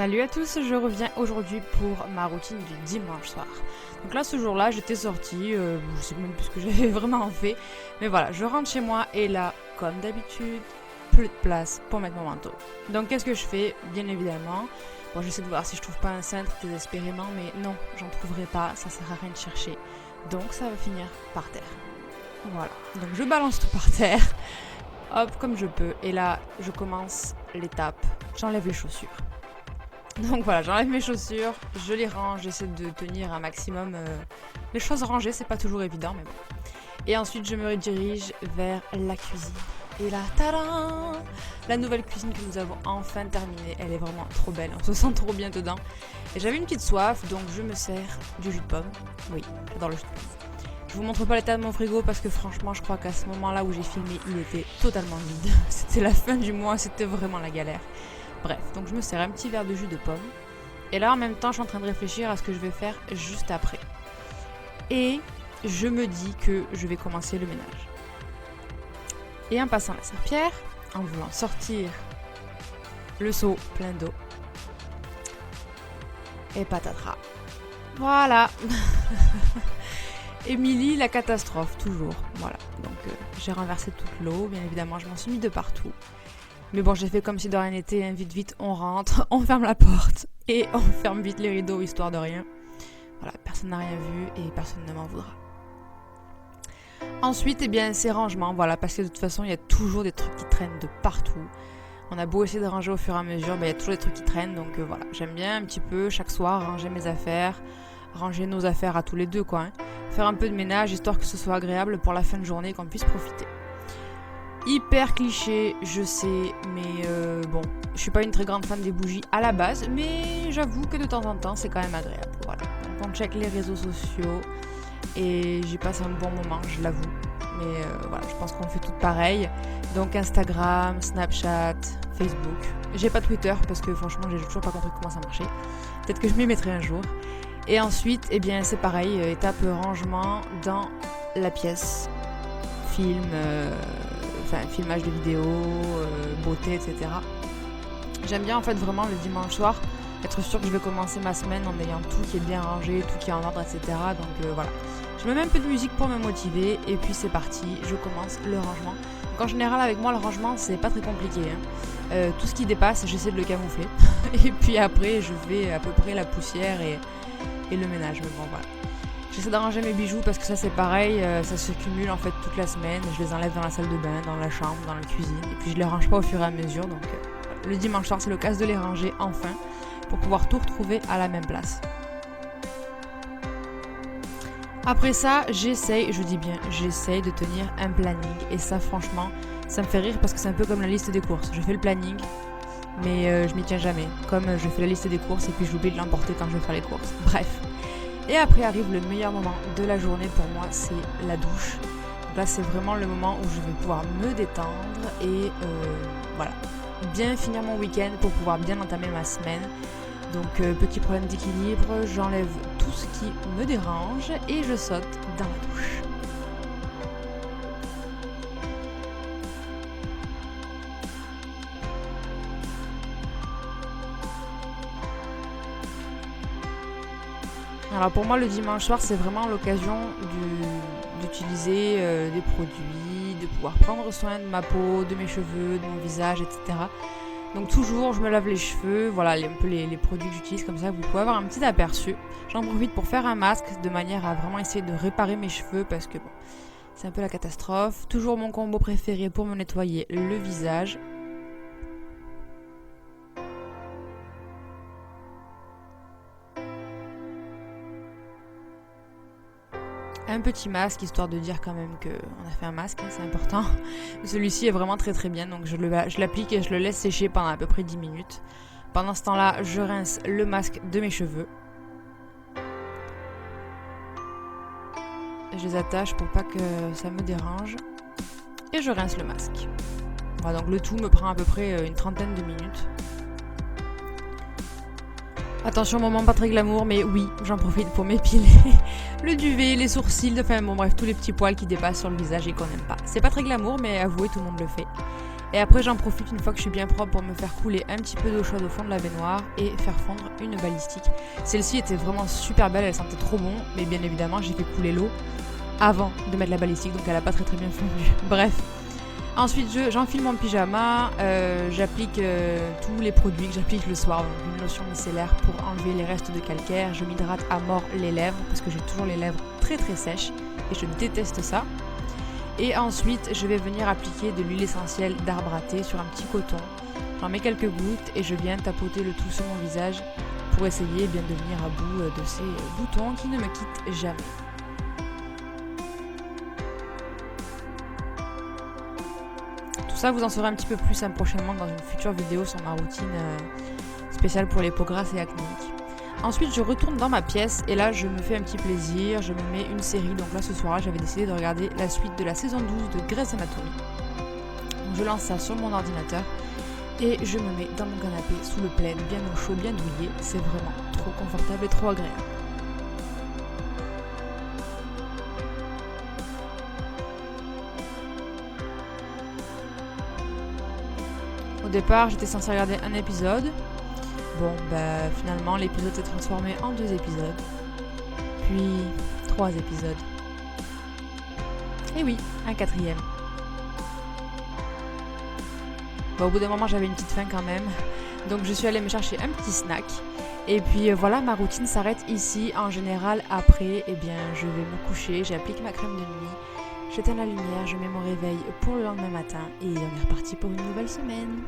Salut à tous, je reviens aujourd'hui pour ma routine du dimanche soir. Donc là, ce jour-là, j'étais sortie, je sais même plus ce que j'avais vraiment fait. Mais voilà, je rentre chez moi et là, comme d'habitude, plus de place pour mettre mon manteau. Donc qu'est-ce que je fais? Bien évidemment, bon, j'essaie de voir si je trouve pas un cintre désespérément, mais non, j'en trouverai pas, ça sert à rien de chercher. Donc ça va finir par terre. Voilà, donc je balance tout par terre, hop, comme je peux. Et là, je commence l'étape, j'enlève les chaussures. Donc voilà, j'enlève mes chaussures, je les range, j'essaie de tenir un maximum les choses rangées, c'est pas toujours évident, mais bon. Et ensuite, je me redirige vers la cuisine. Et là, tadam! La nouvelle cuisine que nous avons enfin terminée, elle est vraiment trop belle, on se sent trop bien dedans. Et j'avais une petite soif, donc je me sers du jus de pomme. Oui, j'adore le jus de pomme. Je vous montre pas l'état de mon frigo parce que franchement, je crois qu'à ce moment-là où j'ai filmé, il était totalement vide. C'était la fin du mois, c'était vraiment la galère. Bref, donc je me sers un petit verre de jus de pomme. Et là, en même temps, je suis en train de réfléchir à ce que je vais faire juste après. Et je me dis que je vais commencer le ménage. Et en passant la serpillière, en voulant sortir le seau plein d'eau. Et patatras. Voilà. Émilie, la catastrophe, toujours. Voilà, donc j'ai renversé toute l'eau. Bien évidemment, je m'en suis mis de partout. Mais bon, j'ai fait comme si de rien n'était, hein. Vite, vite, on rentre, on ferme la porte et on ferme vite les rideaux, histoire de rien. Voilà, personne n'a rien vu et personne ne m'en voudra. Ensuite, eh bien, c'est rangement, voilà, parce que de toute façon, il y a toujours des trucs qui traînent de partout. On a beau essayer de ranger au fur et à mesure, il y a toujours des trucs qui traînent, donc voilà. J'aime bien un petit peu, chaque soir, ranger mes affaires, ranger nos affaires à tous les deux, quoi. Hein. Faire un peu de ménage, histoire que ce soit agréable pour la fin de journée, qu'on puisse profiter. Hyper cliché, je sais, mais bon, je suis pas une très grande fan des bougies à la base, mais j'avoue que de temps en temps, c'est quand même agréable. Voilà. Donc on check les réseaux sociaux et j'y passe un bon moment, je l'avoue. Mais voilà, je pense qu'on fait tout pareil. Donc Instagram, Snapchat, Facebook. J'ai pas Twitter parce que franchement, j'ai toujours pas compris comment ça marchait. Peut-être que je m'y mettrai un jour. Et ensuite, eh bien, c'est pareil, étape rangement dans la pièce, film. Filmage de vidéos, beauté, etc. J'aime bien en fait vraiment le dimanche soir être sûr que je vais commencer ma semaine en ayant tout qui est bien rangé, tout qui est en ordre, etc. Donc voilà. Je me mets un peu de musique pour me motiver et puis c'est parti, je commence le rangement. Donc en général avec moi le rangement c'est pas très compliqué. Hein. Tout ce qui dépasse j'essaie de le camoufler et puis après je fais à peu près la poussière et le ménage. Mais bon voilà. J'essaie d'arranger mes bijoux parce que ça c'est pareil, ça se cumule en fait toute la semaine. Je les enlève dans la salle de bain, dans la chambre, dans la cuisine. Et puis je les range pas au fur et à mesure. Donc le dimanche soir c'est l'occasion de les ranger enfin pour pouvoir tout retrouver à la même place. Après ça, j'essaye, je dis bien j'essaye de tenir un planning. Et ça franchement, ça me fait rire parce que c'est un peu comme la liste des courses. Je fais le planning, mais je m'y tiens jamais. Comme je fais la liste des courses et puis j'oublie de l'emporter quand je vais faire les courses. Bref. Et après arrive le meilleur moment de la journée pour moi, c'est la douche. Donc là c'est vraiment le moment où je vais pouvoir me détendre et voilà, bien finir mon week-end pour pouvoir bien entamer ma semaine. Donc petit problème d'équilibre, j'enlève tout ce qui me dérange et je saute dans la douche. Alors pour moi le dimanche soir c'est vraiment l'occasion d'utiliser des produits, de pouvoir prendre soin de ma peau, de mes cheveux, de mon visage, etc. Donc toujours je me lave les cheveux, voilà un peu les produits que j'utilise comme ça, vous pouvez avoir un petit aperçu. J'en profite pour faire un masque de manière à vraiment essayer de réparer mes cheveux parce que bon, c'est un peu la catastrophe. Toujours mon combo préféré pour me nettoyer le visage. Un petit masque, histoire de dire quand même qu'on a fait un masque, hein, c'est important. Celui-ci est vraiment très très bien, donc je l'applique et je le laisse sécher pendant à peu près 10 minutes. Pendant ce temps-là, je rince le masque de mes cheveux. Je les attache pour pas que ça me dérange. Et je rince le masque. Voilà, donc le tout me prend à peu près une trentaine de minutes. Attention, moment pas très glamour, mais oui, j'en profite pour m'épiler le duvet, les sourcils, enfin bon bref, tous les petits poils qui dépassent sur le visage et qu'on n'aime pas. C'est pas très glamour, mais avouez, tout le monde le fait. Et après j'en profite une fois que je suis bien propre pour me faire couler un petit peu d'eau chaude au fond de la baignoire et faire fondre une balistique. Celle-ci était vraiment super belle, elle sentait trop bon, mais bien évidemment j'ai fait couler l'eau avant de mettre la balistique, donc elle a pas très bien fondu. Bref. Ensuite j'enfile mon pyjama, j'applique tous les produits que j'applique le soir, donc une lotion micellaire pour enlever les restes de calcaire, je m'hydrate à mort les lèvres parce que j'ai toujours les lèvres très sèches et je déteste ça. Et ensuite, je vais venir appliquer de l'huile essentielle d'arbre à thé sur un petit coton. J'en mets quelques gouttes et je viens tapoter le tout sur mon visage pour essayer de venir à bout de ces boutons qui ne me quittent jamais. Tout ça, vous en saurez un petit peu plus prochainement dans une future vidéo sur ma routine spéciale pour les peaux grasses et acnéiques. Ensuite, je retourne dans ma pièce et là, je me fais un petit plaisir, je me mets une série. Donc là, ce soir, j'avais décidé de regarder la suite de la saison 12 de Grey's Anatomy. Donc, je lance ça sur mon ordinateur et je me mets dans mon canapé sous le plaid, bien au chaud, bien douillet. C'est vraiment trop confortable et trop agréable. Au départ, j'étais censée regarder un épisode. Bon, finalement, l'épisode s'est transformé en 2 épisodes. Puis 3 épisodes. Et oui, un 4e. Au bout d'un moment, j'avais une petite faim quand même. Donc je suis allée me chercher un petit snack. Et puis voilà, ma routine s'arrête ici. En général, après, je vais me coucher, j'applique ma crème de nuit, j'éteins la lumière, je mets mon réveil pour le lendemain matin et on est reparti pour une nouvelle semaine.